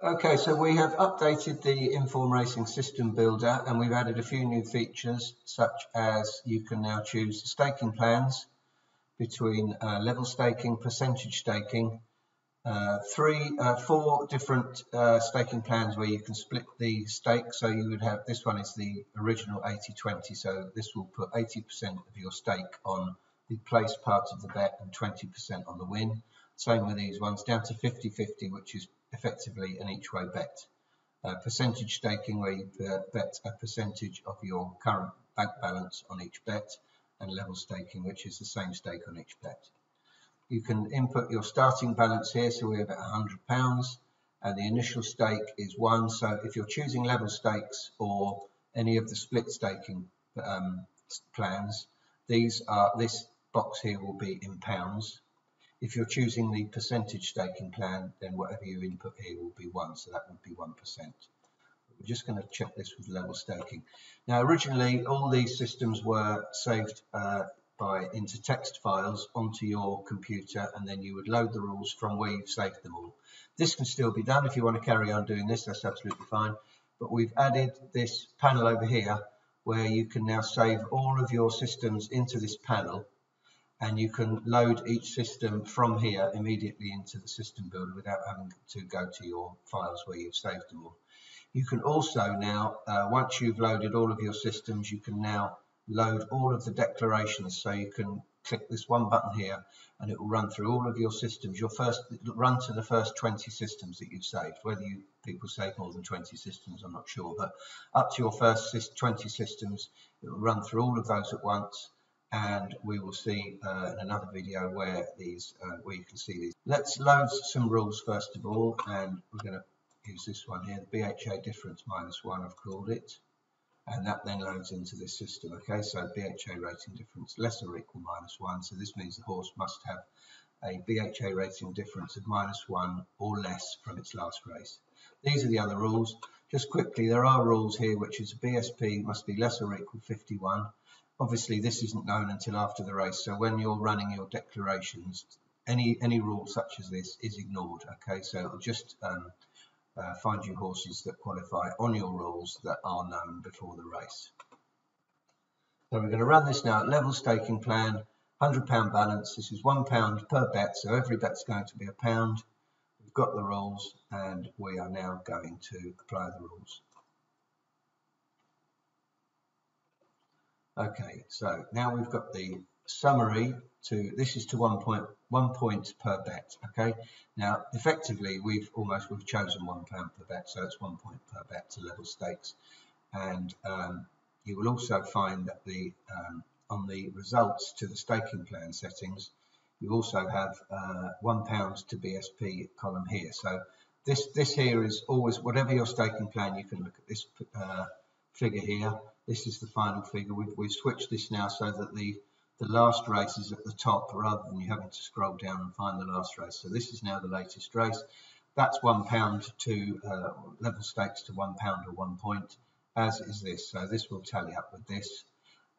Okay, so we have updated the Inform Racing System Builder and we've added a few new features, such as you can now choose staking plans between level staking, percentage staking, four different staking plans where you can split the stake. So you would have, this one is the original 80-20, so this will put 80% of your stake on the place part of the bet and 20% on the win. Same with these ones, down to 50-50, which is effectively an each way bet. Percentage staking, where you bet a percentage of your current bank balance on each bet, and level staking, which is the same stake on each bet. You can input your starting balance here, so we have £100, and the initial stake is 1. So if you're choosing level stakes or any of the split staking plans, this box here will be in pounds. If you're choosing the percentage staking plan, then whatever you input here will be 1, so that would be 1%. We're just going to check this with level staking. Now, originally, all these systems were saved into text files onto your computer, and then you would load the rules from where you've saved them all. This can still be done if you want to carry on doing this, that's absolutely fine. But we've added this panel over here where you can now save all of your systems into this panel, and you can load each system from here immediately into the system builder without having to go to your files where you've saved them all. You can also now, once you've loaded all of your systems, you can now load all of the declarations. So you can click this one button here and it will run through all of your systems. It'll run to the first 20 systems that you've saved. Whether people save more than 20 systems, I'm not sure, but up to your first 20 systems, it will run through all of those at once. And we will see in another video where you can see these. Let's load some rules first of all, and we're going to use this one here, the BHA difference -1, I've called it, and that then loads into this system. Okay, so BHA rating difference less or equal -1, so this means the horse must have a BHA rating difference of -1 or less from its last race. These are the other rules. Just quickly, there are rules here, which is BSP must be less or equal 51. Obviously, this isn't known until after the race, so when you're running your declarations, any rule such as this is ignored. Okay, so it'll just find you horses that qualify on your rules that are known before the race. So we're going to run this now at level staking plan, £100 balance. This is £1 per bet, so every bet's going to be £1. We've got the rules, and we are now going to apply the rules. Okay, so now we've got the summary this is to 1 point per bet. Okay, now effectively we've chosen £1 per bet, so it's 1 point per bet to level stakes. And you will also find that on the results to the staking plan settings, you also have £1 to BSP column here. So this here is always, whatever your staking plan, you can look at this figure here. This is the final figure. We've switched this now so that the last race is at the top rather than you having to scroll down and find the last race. So this is now the latest race. That's £1 to level stakes to £1 or 1 point, as is this. So this will tally up with this.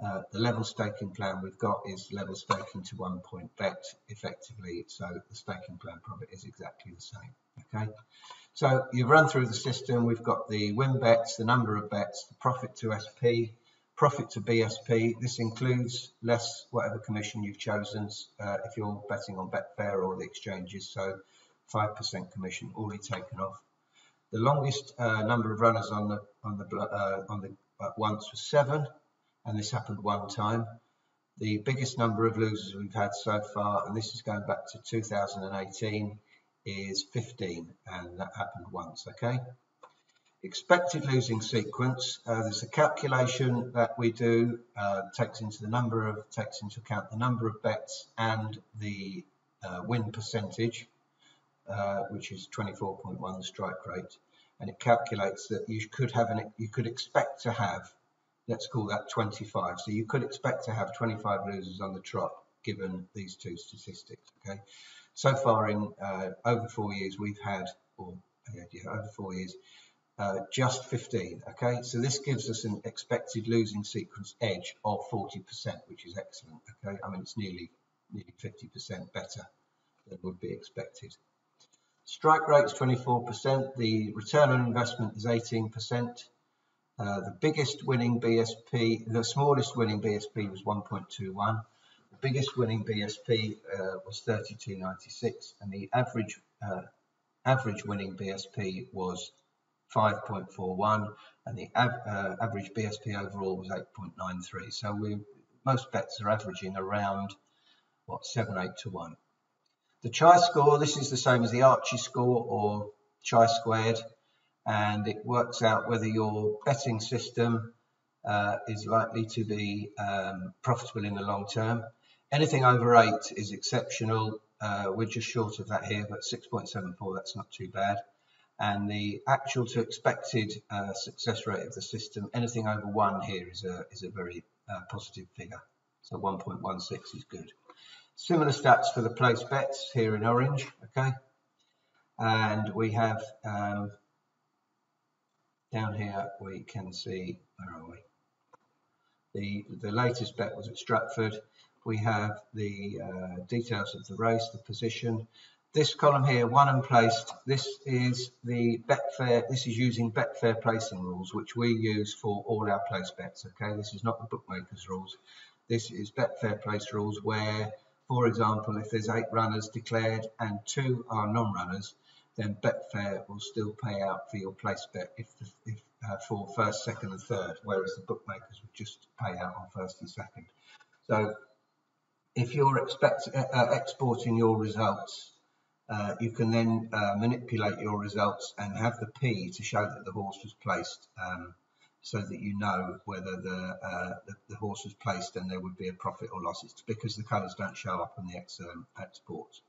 The level staking plan we've got is level staking to 1 point bet effectively. So the staking plan profit is exactly the same. Okay. So you've run through the system. We've got the win bets, the number of bets, the profit to SP, profit to BSP. This includes less whatever commission you've chosen if you're betting on Betfair or the exchanges. So 5% commission already taken off. The longest number of runners at once was 7, and this happened 1 time. The biggest number of losers we've had so far, and this is going back to 2018. Is 15, and that happened once. Okay, expected losing sequence, there's a calculation that we do, takes into account the number of bets and the win percentage, which is 24.1 the strike rate, and it calculates that you could expect to have, let's call that 25. So you could expect to have 25 losers on the trot given these two statistics. Okay. So far in over 4 years, we've had, over 4 years, just 15. Okay, so this gives us an expected losing sequence edge of 40%, which is excellent. Okay, I mean it's nearly 50% better than would be expected. Strike rate is 24%. The return on investment is 18%. The biggest winning BSP, the smallest winning BSP was 1.21. The biggest winning BSP was 32.96, and the average winning BSP was 5.41, and the average BSP overall was 8.93. So most bets are averaging around 7-8 to 1. The chi-score, this is the same as the Archie score or chi-squared, and it works out whether your betting system is likely to be profitable in the long term. Anything over 8 is exceptional. We're just short of that here, but 6.74, that's not too bad. And the actual to expected success rate of the system, anything over 1 here is a very positive figure. So 1.16 is good. Similar stats for the place bets here in orange, okay? And we have down here we can see, where are we? The latest bet was at Stratford. We have the details of the race, the position. This column here, won and placed, this is the Betfair, this is using Betfair placing rules, which we use for all our place bets, okay? This is not the bookmakers rules. This is Betfair place rules where, for example, if there's 8 runners declared and 2 are non-runners, then Betfair will still pay out for your place bet for first, second and third, whereas the bookmakers would just pay out on first and second. So if you're exporting your results, you can then manipulate your results and have the P to show that the horse was placed, so that you know whether the horse was placed and there would be a profit or loss. It's because the colours don't show up on the exports.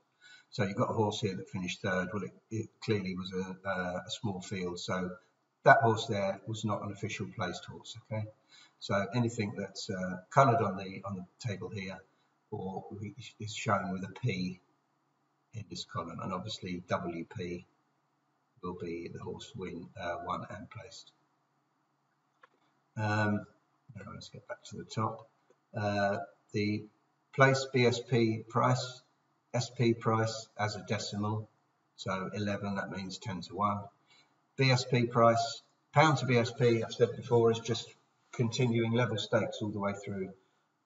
So you've got a horse here that finished third. Well, it clearly was a small field, so that horse there was not an official placed horse. Okay, so anything that's coloured on the table here or is shown with a P in this column, and obviously WP will be the horse won and placed. Let's get back to the top. The place BSP price, SP price as a decimal, so 11, that means 10 to 1. BSP price, pound to BSP, I've said before, is just continuing level stakes all the way through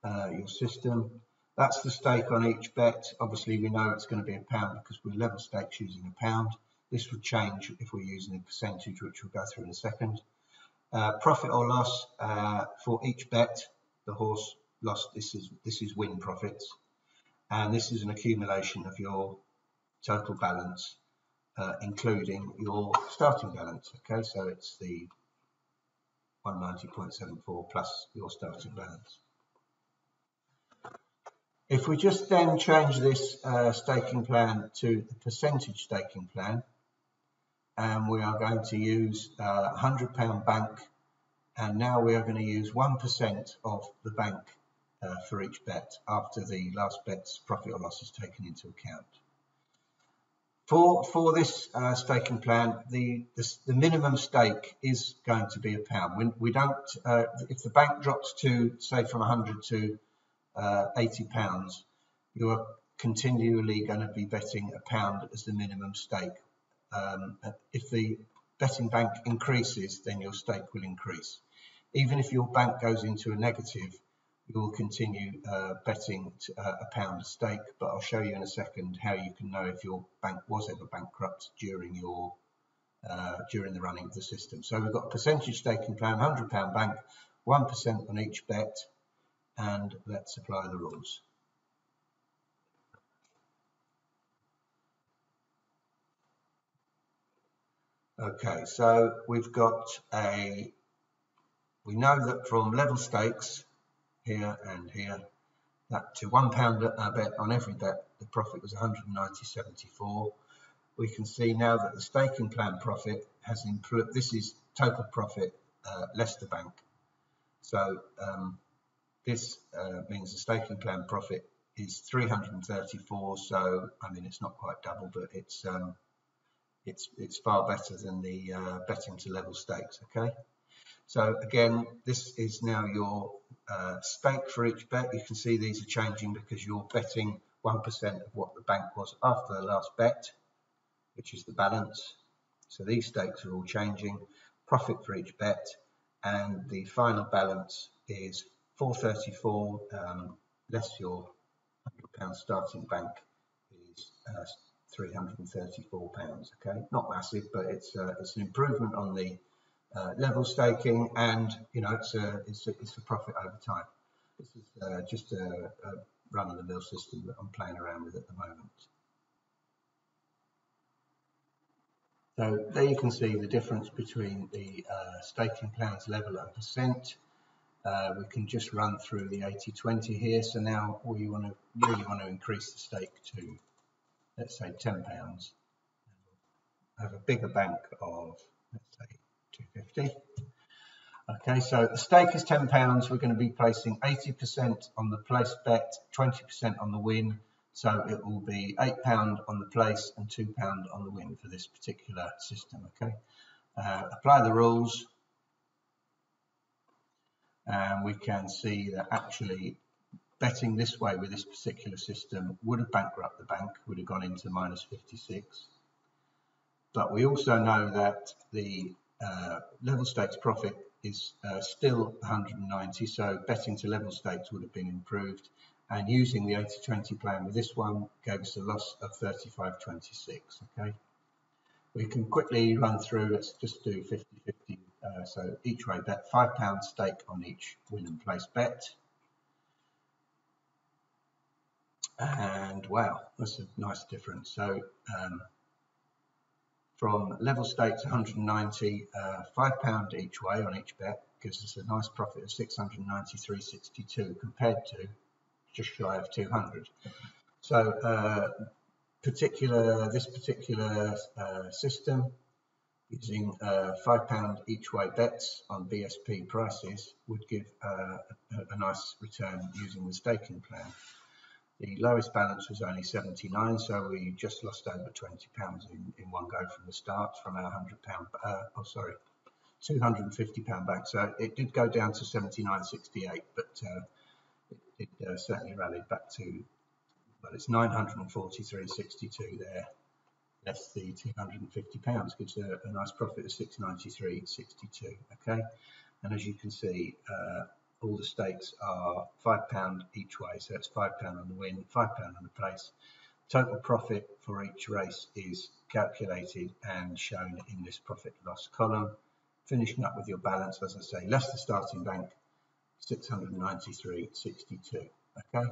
your system. That's the stake on each bet. Obviously, we know it's going to be a pound because we're level stakes using a pound. This would change if we're using a percentage, which we'll go through in a second. Profit or loss for each bet. The horse lost. This is win profits, and this is an accumulation of your total balance, including your starting balance. Okay, so it's the 190.74 plus your starting balance. If we just then change this staking plan to the percentage staking plan, and we are going to use £100 bank, and now we are going to use 1% of the bank for each bet after the last bet's profit or loss is taken into account. For this staking plan, the minimum stake is going to be a pound. We don't, if the bank drops to, say, from 100 to £80, you are continually going to be betting a pound as the minimum stake. If the betting bank increases, then your stake will increase. Even if your bank goes into a negative, you will continue betting a pound a stake, but I'll show you in a second how you can know if your bank was ever bankrupt during the running of the system. So we've got a percentage staking plan, £100 bank, 1% on each bet, and let's apply the rules. Okay, so we've got we know that from level stakes here and here, that to £1 bet on every bet, the profit was 190.74. We can see now that the staking plan profit has improved. This is total profit less the bank. So this means the staking plan profit is 334. So I mean, it's not quite double, but it's far better than the betting to level stakes. Okay. So again, this is now your stake for each bet. You can see these are changing because you're betting 1% of what the bank was after the last bet, which is the balance. So these stakes are all changing, profit for each bet, and the final balance is 434 less your £100 starting bank is £334. Okay, not massive, but it's an improvement on the level staking, and it's a profit over time. This is just a run-of-the-mill system that I'm playing around with at the moment. So there you can see the difference between the staking plans level and percent. We can just run through the 80-20 here. So now we really want to increase the stake to, let's say, £10. Have a bigger bank of, let's say, 250. Okay, so the stake is £10. We're going to be placing 80% on the place bet, 20% on the win. So it will be £8 on the place and £2 on the win for this particular system. Okay, apply the rules, and we can see that actually betting this way with this particular system would have bankrupted the bank, would have gone into minus 56. But we also know that the level stakes profit is still 190, so betting to level stakes would have been improved, and using the 80-20 plan with this one gave us a loss of 35.26. Okay, we can quickly run through. Let's just do 50-50. So each way bet, £5 stake on each win and place bet, and wow, that's a nice difference. So from level stakes 190, £5 each way on each bet gives us a nice profit of 693.62 compared to just shy of 200. So this particular system, using £5 each way bets on BSP prices, would give a nice return using the staking plan. The lowest balance was only 79, so we just lost over £20 in one go from the start, from our £250 back. So it did go down to 79.68, but it certainly rallied back to, well, it's 943.62 there, less the £250 gives a nice profit of 693.62. Okay, and as you can see, all the stakes are £5 each way, so it's £5 on the win, £5 on the place. Total profit for each race is calculated and shown in this profit loss column. Finishing up with your balance, as I say, less the starting bank, 693.62. Okay.